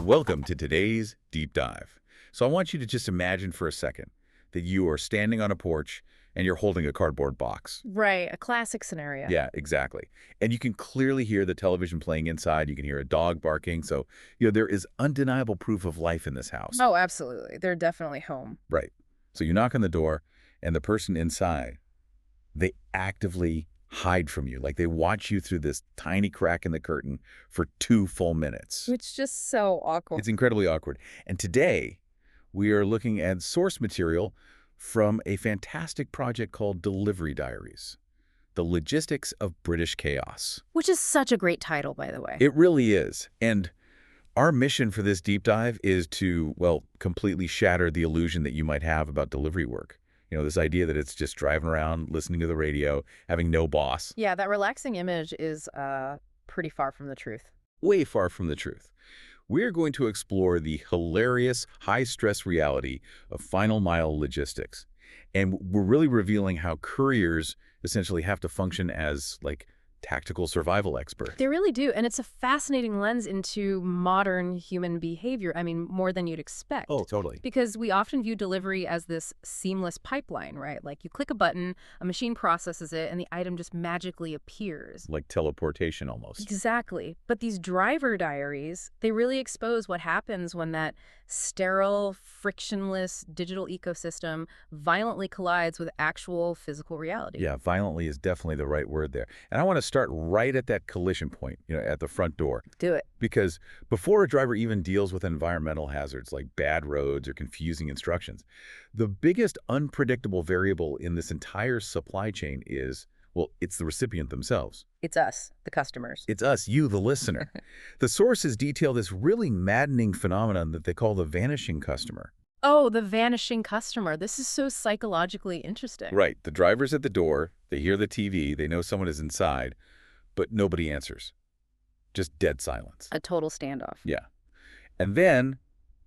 Welcome to today's deep dive. So I want you to just imagine for a second that you are standing on a porch and you're holding a cardboard box. Right, a classic scenario. Yeah, exactly. And you can clearly hear the television playing inside. You can hear a dog barking. So, there is undeniable proof of life in this house. Oh, absolutely. They're definitely home. Right. So you knock on the door and the person inside, they actively hide from you. Like they watch you through this tiny crack in the curtain for 2 full minutes. It's just so awkward. It's incredibly awkward. And today, we are looking at source material from a fantastic project called Diaries, The Logistics of British Chaos. Which is such a great title, by the way. It really is. And our mission for this deep dive is to, well, completely shatter the illusion that you might have about delivery work. This idea that it's just driving around, listening to the radio, having no boss. Yeah, that relaxing image is pretty far from the truth. Way far from the truth. We're going to explore the hilarious, high-stress reality of final mile logistics. And we're really revealing how couriers essentially have to function as, tactical survival experts. They really do. And it's a fascinating lens into modern human behavior. I mean, more than you'd expect. Oh, totally. Because we often view delivery as this seamless pipeline, right? Like you click a button, a machine processes it, and the item just magically appears. Like teleportation almost. Exactly. But these driver diaries, they really expose what happens when that sterile, frictionless digital ecosystem violently collides with actual physical reality. Yeah, violently is definitely the right word there. And I want to start right at that collision point, at the front door. Do it. Because before a driver even deals with environmental hazards like bad roads or confusing instructions, the biggest unpredictable variable in this entire supply chain is, well, it's the recipient themselves. It's us, the customers. It's us, you, the listener. The sources detail this really maddening phenomenon that they call the vanishing customer. Oh, the vanishing customer. This is so psychologically interesting. Right. The driver's at the door, they hear the TV, they know someone is inside, but nobody answers. Just dead silence. A total standoff. Yeah. And then,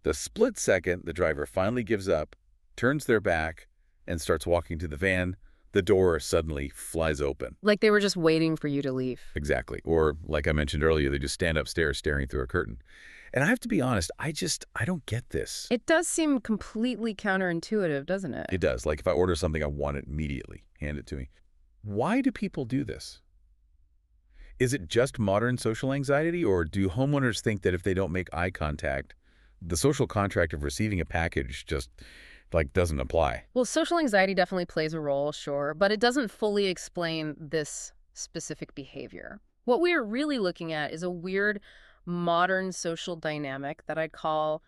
the split second the driver finally gives up, turns their back, and starts walking to the van, the door suddenly flies open. Like they were just waiting for you to leave. Exactly. Or, like I mentioned earlier, they just stand upstairs staring through a curtain. And I have to be honest, I don't get this. It does seem completely counterintuitive, doesn't it? It does. Like if I order something, I want it immediately. Hand it to me. Why do people do this? Is it just modern social anxiety, or do homeowners think that if they don't make eye contact, the social contract of receiving a package just, doesn't apply? Well, social anxiety definitely plays a role, sure, but it doesn't fully explain this specific behavior. What we're really looking at is a weird modern social dynamic that I'd call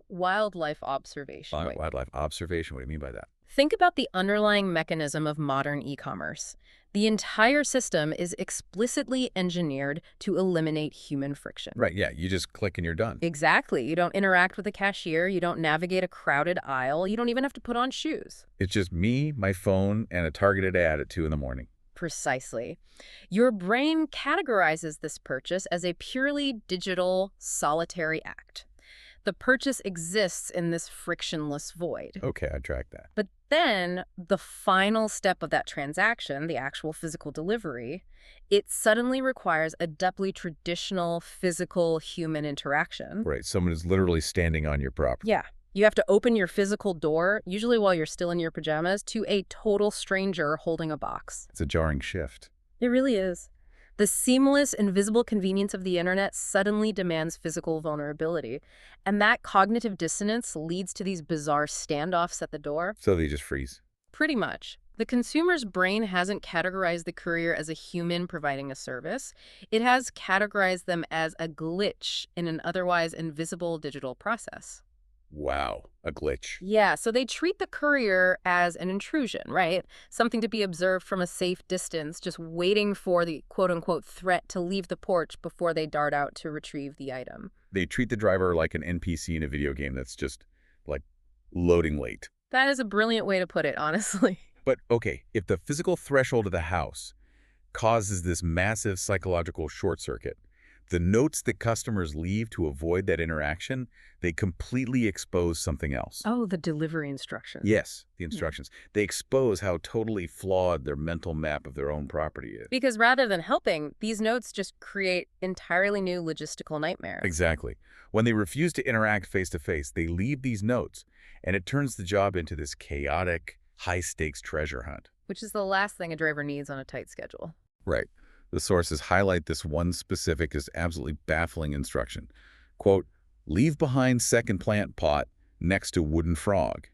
wildlife observation. Wildlife observation? What do you mean by that? Think about the underlying mechanism of modern e-commerce. The entire system is explicitly engineered to eliminate human friction. Right, yeah. You just click and you're done. Exactly. You don't interact with a cashier. You don't navigate a crowded aisle. You don't even have to put on shoes. It's just me, my phone, and a targeted ad at 2 in the morning. Precisely. Your brain categorizes this purchase as a purely digital, solitary act. The purchase exists in this frictionless void. Okay, I track that. But then the final step of that transaction, the actual physical delivery, it suddenly requires a deeply traditional physical human interaction. Right, someone is literally standing on your property. Yeah. You have to open your physical door, usually while you're still in your pajamas, to a total stranger holding a box. It's a jarring shift. It really is. The seamless, invisible convenience of the internet suddenly demands physical vulnerability. And that cognitive dissonance leads to these bizarre standoffs at the door. So they just freeze. Pretty much. The consumer's brain hasn't categorized the courier as a human providing a service. It has categorized them as a glitch in an otherwise invisible digital process. Wow, a glitch. Yeah, so they treat the courier as an intrusion, right? Something to be observed from a safe distance, just waiting for the quote-unquote threat to leave the porch before they dart out to retrieve the item. They treat the driver like an NPC in a video game that's just, loading late. That is a brilliant way to put it, honestly. But, okay, if the physical threshold of the house causes this massive psychological short circuit, The notes that customers leave to avoid that interaction, they completely expose something else. Oh, the delivery instructions. Yes, the instructions. They expose how totally flawed their mental map of their own property is. Because rather than helping, these notes just create entirely new logistical nightmares. Exactly. When they refuse to interact face-to-face, they leave these notes, and it turns the job into this chaotic, high-stakes treasure hunt. Which is the last thing a driver needs on a tight schedule. Right. The sources highlight this one specific as absolutely baffling instruction. Quote, leave behind second plant pot next to wooden frog.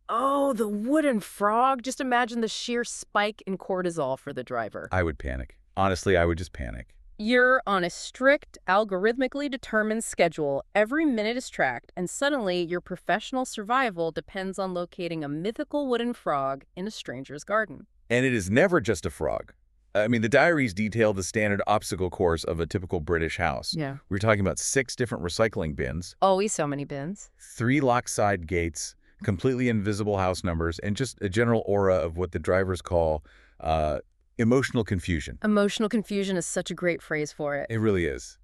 Oh, the wooden frog. Just imagine the sheer spike in cortisol for the driver. I would panic. Honestly, I would just panic. You're on a strict, algorithmically determined schedule. Every minute is tracked, and suddenly your professional survival depends on locating a mythical wooden frog in a stranger's garden. And it is never just a frog. I mean, the diaries detail the standard obstacle course of a typical British house. Yeah. We're talking about 6 different recycling bins, Always so many bins. 3 locked side gates, completely invisible house numbers, and just a general aura of what the drivers call emotional confusion. Emotional confusion is such a great phrase for it. It really is.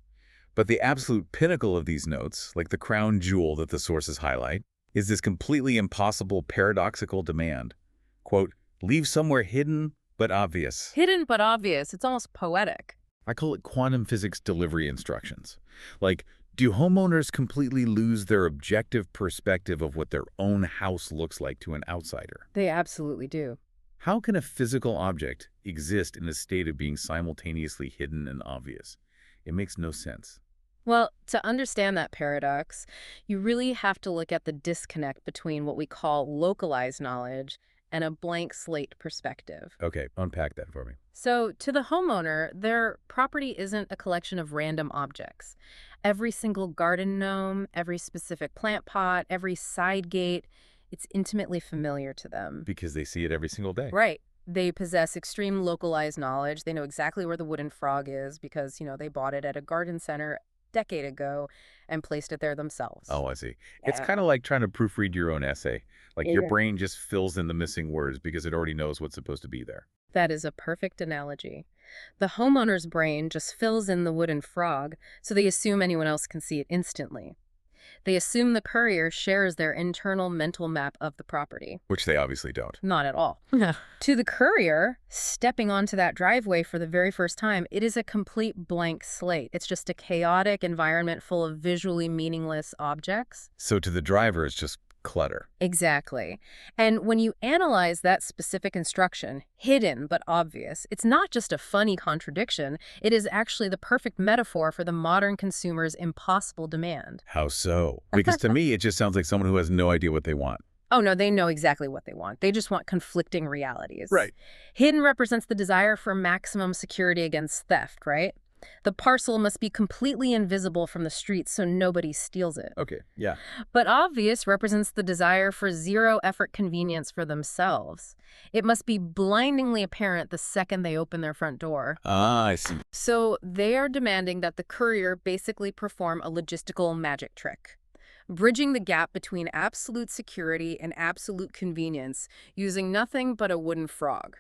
But the absolute pinnacle of these notes, like the crown jewel that the sources highlight, is this completely impossible paradoxical demand. Quote, leave somewhere hidden but obvious. Hidden but obvious. It's almost poetic. I call it quantum physics delivery instructions. Like, do homeowners completely lose their objective perspective of what their own house looks like to an outsider? They absolutely do. How can a physical object exist in a state of being simultaneously hidden and obvious? It makes no sense. Well, to understand that paradox, you really have to look at the disconnect between what we call localized knowledge and a blank slate perspective. Okay, unpack that for me. So, to the homeowner, their property isn't a collection of random objects. Every single garden gnome, every specific plant pot, every side gate, it's intimately familiar to them. Because they see it every single day. Right. They possess extreme localized knowledge. They know exactly where the wooden frog is because, they bought it at a garden center a decade ago and placed it there themselves. Oh, I see. It's Yeah. kind of like trying to proofread your own essay. Like your Yeah. brain just fills in the missing words because it already knows what's supposed to be there. That is a perfect analogy. The homeowner's brain just fills in the wooden frog, so they assume anyone else can see it instantly. They assume the courier shares their internal mental map of the property. Which they obviously don't. Not at all. To the courier, stepping onto that driveway for the very first time, it is a complete blank slate. It's just a chaotic environment full of visually meaningless objects. So to the driver, it's just clutter. Exactly. And when you analyze that specific instruction, hidden but obvious, it's not just a funny contradiction. It is actually the perfect metaphor for the modern consumer's impossible demand. How so? Because to me, it just sounds like someone who has no idea what they want. Oh, no, they know exactly what they want. They just want conflicting realities. Right. Hidden represents the desire for maximum security against theft, right? The parcel must be completely invisible from the street so nobody steals it. Okay, yeah. But obvious represents the desire for zero-effort convenience for themselves. It must be blindingly apparent the second they open their front door. Ah, I see. So they are demanding that the courier basically perform a logistical magic trick, bridging the gap between absolute security and absolute convenience using nothing but a wooden frog.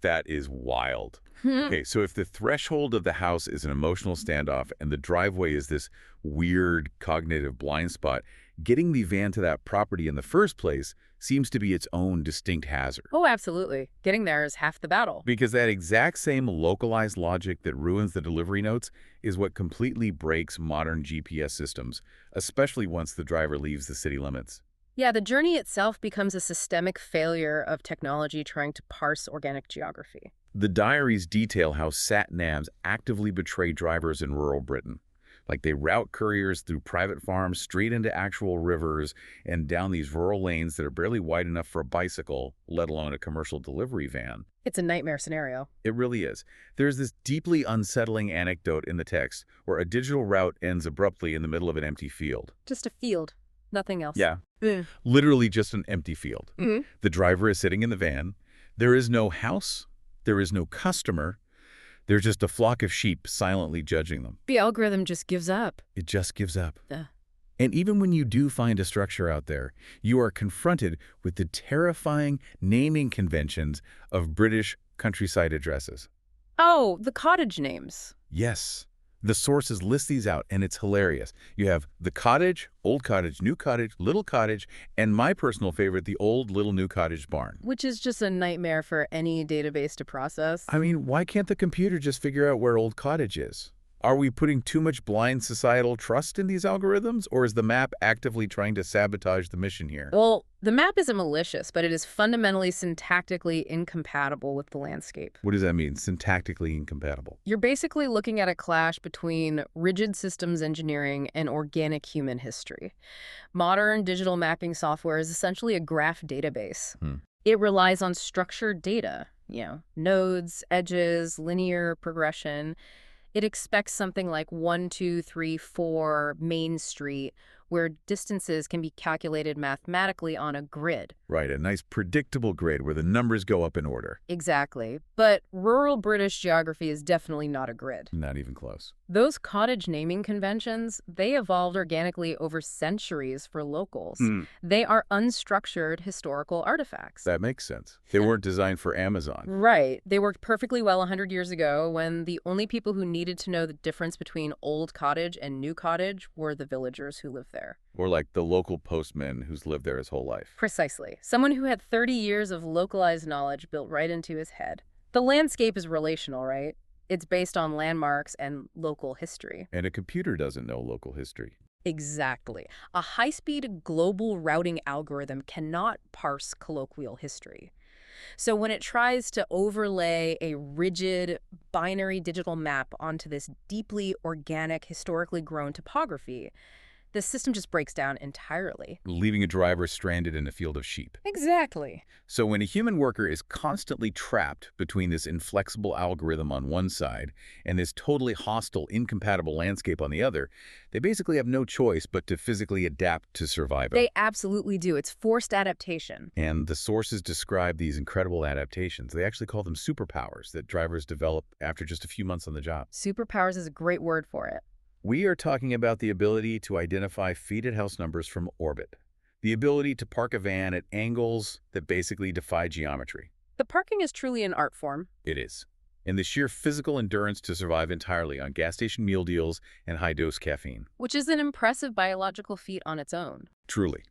That is wild. Okay, so if the threshold of the house is an emotional standoff and the driveway is this weird cognitive blind spot, getting the van to that property in the first place seems to be its own distinct hazard. Oh, absolutely. Getting there is half the battle. Because that exact same localized logic that ruins the delivery notes is what completely breaks modern GPS systems, especially once the driver leaves the city limits. Yeah, the journey itself becomes a systemic failure of technology trying to parse organic geography. The diaries detail how sat-navs actively betray drivers in rural Britain. Like they route couriers through private farms, straight into actual rivers, and down these rural lanes that are barely wide enough for a bicycle, let alone a commercial delivery van. It's a nightmare scenario. It really is. There's this deeply unsettling anecdote in the text where a digital route ends abruptly in the middle of an empty field. Just a field, nothing else. Yeah. Literally just an empty field. The driver is sitting in the van. There is no house. There is no customer. There's just a flock of sheep silently judging them. The algorithm just gives up. It just gives up. And even when you do find a structure out there, you are confronted with the terrifying naming conventions of British countryside addresses. Oh, the cottage names. Yes, The sources list these out, and it's hilarious. You have the cottage, old cottage, new cottage, little cottage, and my personal favorite, the old little new cottage barn. Which is just a nightmare for any database to process. I mean, why can't the computer just figure out where old cottage is? Are we putting too much blind societal trust in these algorithms, or is the map actively trying to sabotage the mission here? Well, the map isn't malicious, but it is fundamentally syntactically incompatible with the landscape. What does that mean, syntactically incompatible? You're basically looking at a clash between rigid systems engineering and organic human history. Modern digital mapping software is essentially a graph database. It relies on structured data, nodes, edges, linear progression. It expects something like 1, 2, 3, 4 Main Street, where distances can be calculated mathematically on a grid. Right, a nice predictable grid where the numbers go up in order. Exactly. But rural British geography is definitely not a grid. Not even close. Those cottage naming conventions, they evolved organically over centuries for locals. They are unstructured historical artifacts. That makes sense. They weren't designed for Amazon. Right. They worked perfectly well 100 years ago when the only people who needed to know the difference between old cottage and new cottage were the villagers who lived there. Or like the local postman who's lived there his whole life. Precisely. Someone who had 30 years of localized knowledge built right into his head. The landscape is relational, right? It's based on landmarks and local history. And a computer doesn't know local history. Exactly. A high-speed global routing algorithm cannot parse colloquial history. So when it tries to overlay a rigid binary digital map onto this deeply organic, historically grown topography, the system just breaks down entirely. Leaving a driver stranded in a field of sheep. Exactly. So when a human worker is constantly trapped between this inflexible algorithm on one side and this totally hostile, incompatible landscape on the other, they basically have no choice but to physically adapt to survival. They absolutely do. It's forced adaptation. And the sources describe these incredible adaptations. They actually call them superpowers that drivers develop after just a few months on the job. Superpowers is a great word for it. We are talking about the ability to identify feeded house numbers from orbit, the ability to park a van at angles that basically defy geometry. The parking is truly an art form. It is. And the sheer physical endurance to survive entirely on gas station meal deals and high-dose caffeine. Which is an impressive biological feat on its own. Truly.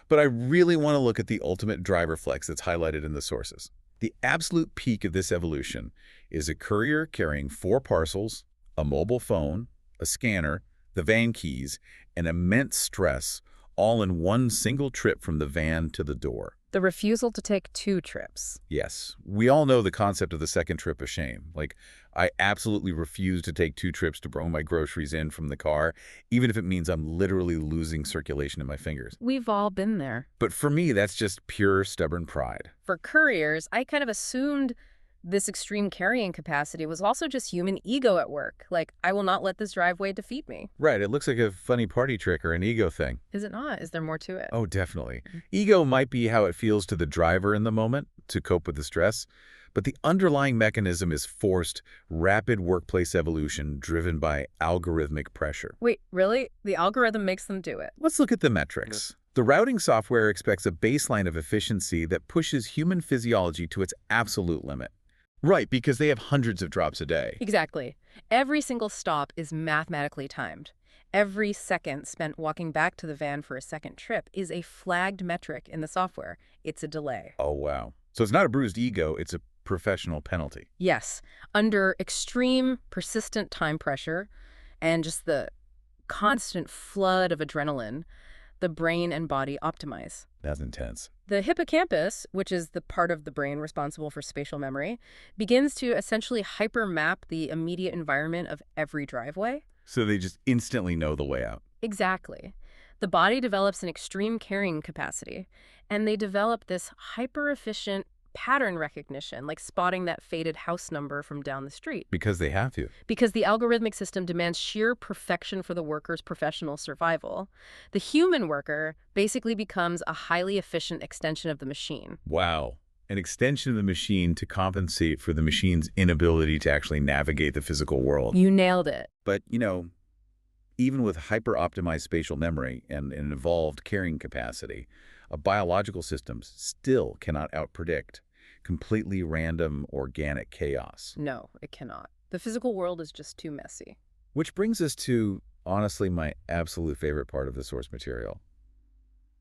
But I really want to look at the ultimate driver flex that's highlighted in the sources. The absolute peak of this evolution is a courier carrying 4 parcels, a mobile phone, a scanner, the van keys, and immense stress, all in one single trip from the van to the door. The refusal to take 2 trips. Yes, we all know the concept of the second trip of shame. Like, I absolutely refuse to take 2 trips to bring my groceries in from the car, even if it means I'm literally losing circulation in my fingers. We've all been there. But for me, that's just pure stubborn pride. For couriers, I kind of assumed this extreme carrying capacity was also just human ego at work. Like, I will not let this driveway defeat me. Right, it looks like a funny party trick or an ego thing. Is it not? Is there more to it? Oh, definitely. Ego might be how it feels to the driver in the moment to cope with the stress, but the underlying mechanism is forced, rapid workplace evolution driven by algorithmic pressure. Wait, really? The algorithm makes them do it? Let's look at the metrics. The routing software expects a baseline of efficiency that pushes human physiology to its absolute limit. Right, because they have hundreds of drops a day. Exactly. Every single stop is mathematically timed. Every second spent walking back to the van for a second trip is a flagged metric in the software. It's a delay. Oh, wow. So it's not a bruised ego, it's a professional penalty. Yes. Under extreme, persistent time pressure and just the constant flood of adrenaline, the brain and body optimize. That's intense. The hippocampus, which is the part of the brain responsible for spatial memory, begins to essentially hypermap the immediate environment of every driveway. So they just instantly know the way out. Exactly. The body develops an extreme carrying capacity, and they develop this hyper-efficient pattern recognition, like spotting that faded house number from down the street. Because they have to. Because the algorithmic system demands sheer perfection for the worker's professional survival. The human worker basically becomes a highly efficient extension of the machine. Wow. An extension of the machine to compensate for the machine's inability to actually navigate the physical world. You nailed it. But, even with hyper-optimized spatial memory and an evolved carrying capacity, a biological system still cannot outpredict completely random organic chaos. No, it cannot. The physical world is just too messy. Which brings us to, honestly, my absolute favorite part of the source material,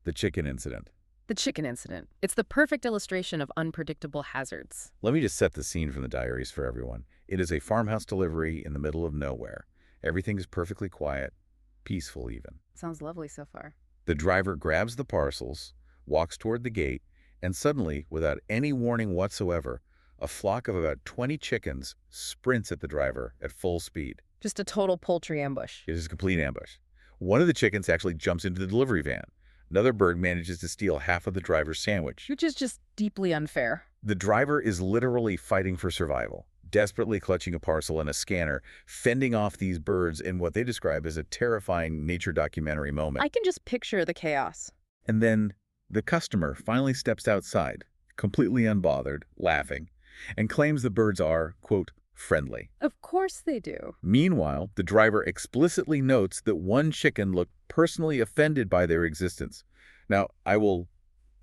the chicken incident. The chicken incident. It's the perfect illustration of unpredictable hazards. Let me just set the scene from the diaries for everyone. It is a farmhouse delivery in the middle of nowhere. Everything is perfectly quiet, peaceful even. Sounds lovely so far. The driver grabs the parcels, walks toward the gate, and suddenly, without any warning whatsoever, a flock of about 20 chickens sprints at the driver at full speed. Just a total poultry ambush. It is a complete ambush. One of the chickens actually jumps into the delivery van. Another bird manages to steal half of the driver's sandwich. Which is just deeply unfair. The driver is literally fighting for survival, desperately clutching a parcel and a scanner, fending off these birds in what they describe as a terrifying nature documentary moment. I can just picture the chaos. And then the customer finally steps outside, completely unbothered, laughing, and claims the birds are, quote, friendly. Of course they do. Meanwhile, the driver explicitly notes that one chicken looked personally offended by their existence. Now, I will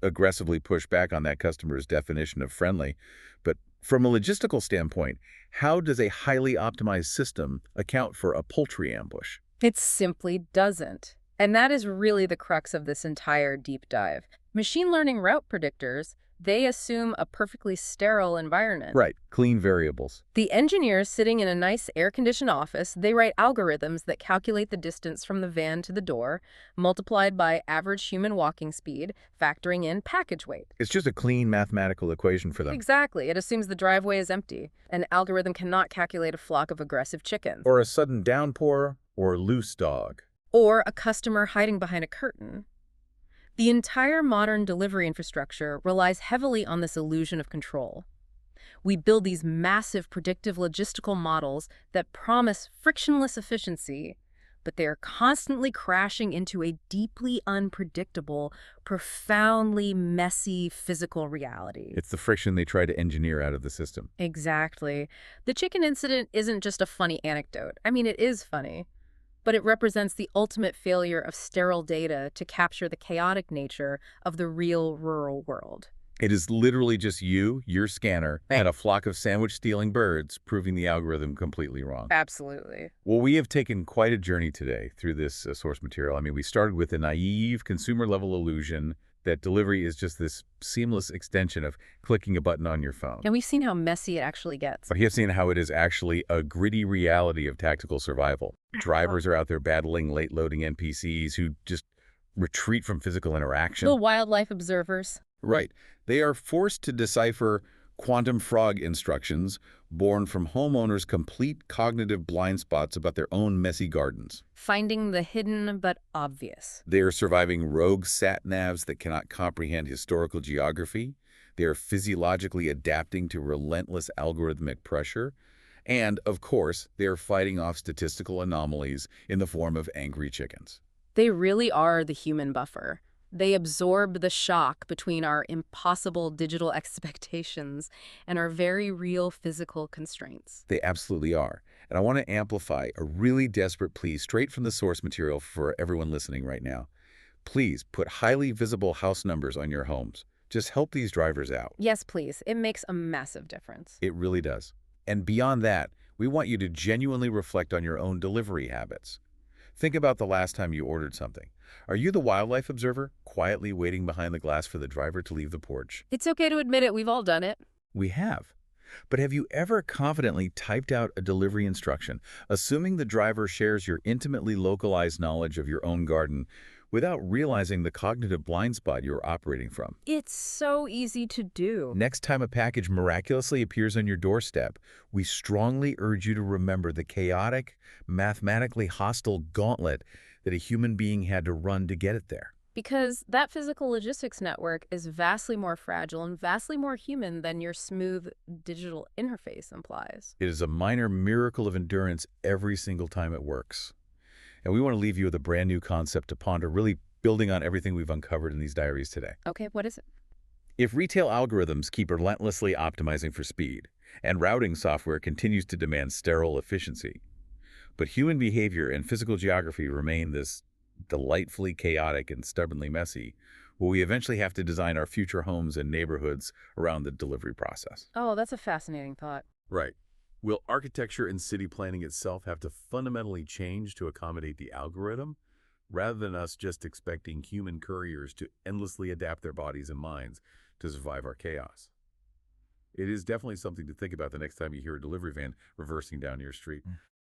aggressively push back on that customer's definition of friendly, but from a logistical standpoint, how does a highly optimized system account for a poultry ambush? It simply doesn't. And that is really the crux of this entire deep dive. Machine learning route predictors, they assume a perfectly sterile environment. Right, clean variables. The engineers sitting in a nice air-conditioned office, they write algorithms that calculate the distance from the van to the door, multiplied by average human walking speed, factoring in package weight. It's just a clean mathematical equation for them. Exactly. It assumes the driveway is empty. An algorithm cannot calculate a flock of aggressive chickens. Or a sudden downpour, or loose dog. Or a customer hiding behind a curtain. The entire modern delivery infrastructure relies heavily on this illusion of control. We build these massive predictive logistical models that promise frictionless efficiency, but they are constantly crashing into a deeply unpredictable, profoundly messy physical reality. It's the friction they try to engineer out of the system. Exactly. The chicken incident isn't just a funny anecdote. I mean, it is funny. But it represents the ultimate failure of sterile data to capture the chaotic nature of the real rural world. It is literally just you, your scanner, Right. and a flock of sandwich-stealing birds proving the algorithm completely wrong. Absolutely. Well, we have taken quite a journey today through this source material. I mean, we started with a naive consumer-level illusion that delivery is just this seamless extension of clicking a button on your phone. And we've seen how messy it actually gets. But you have seen how it is actually a gritty reality of tactical survival. Drivers are out there battling late-loading NPCs who just retreat from physical interaction. The wildlife observers. Right. They are forced to decipher quantum frog instructions born from homeowners' complete cognitive blind spots about their own messy gardens. Finding the hidden but obvious. They are surviving rogue sat-navs that cannot comprehend historical geography. They are physiologically adapting to relentless algorithmic pressure. And, of course, they are fighting off statistical anomalies in the form of angry chickens. They really are the human buffer. They absorb the shock between our impossible digital expectations and our very real physical constraints. They absolutely are. And I want to amplify a really desperate plea straight from the source material for everyone listening right now. Please put highly visible house numbers on your homes. Just help these drivers out. Yes, please. It makes a massive difference. It really does. And beyond that, we want you to genuinely reflect on your own delivery habits. Think about the last time you ordered something. Are you the wildlife observer, quietly waiting behind the glass for the driver to leave the porch? It's okay to admit it. We've all done it. We have. But have you ever confidently typed out a delivery instruction, assuming the driver shares your intimately localized knowledge of your own garden, without realizing the cognitive blind spot you're operating from? It's so easy to do. Next time a package miraculously appears on your doorstep, we strongly urge you to remember the chaotic, mathematically hostile gauntlet that a human being had to run to get it there. Because that physical logistics network is vastly more fragile and vastly more human than your smooth digital interface implies. It is a minor miracle of endurance every single time it works. And we want to leave you with a brand new concept to ponder, really building on everything we've uncovered in these diaries today. Okay, what is it? If retail algorithms keep relentlessly optimizing for speed, and routing software continues to demand sterile efficiency, but human behavior and physical geography remain this delightfully chaotic and stubbornly messy, will we eventually have to design our future homes and neighborhoods around the delivery process? Oh, that's a fascinating thought. Right. Will architecture and city planning itself have to fundamentally change to accommodate the algorithm, rather than us just expecting human couriers to endlessly adapt their bodies and minds to survive our chaos? It is definitely something to think about the next time you hear a delivery van reversing down your street.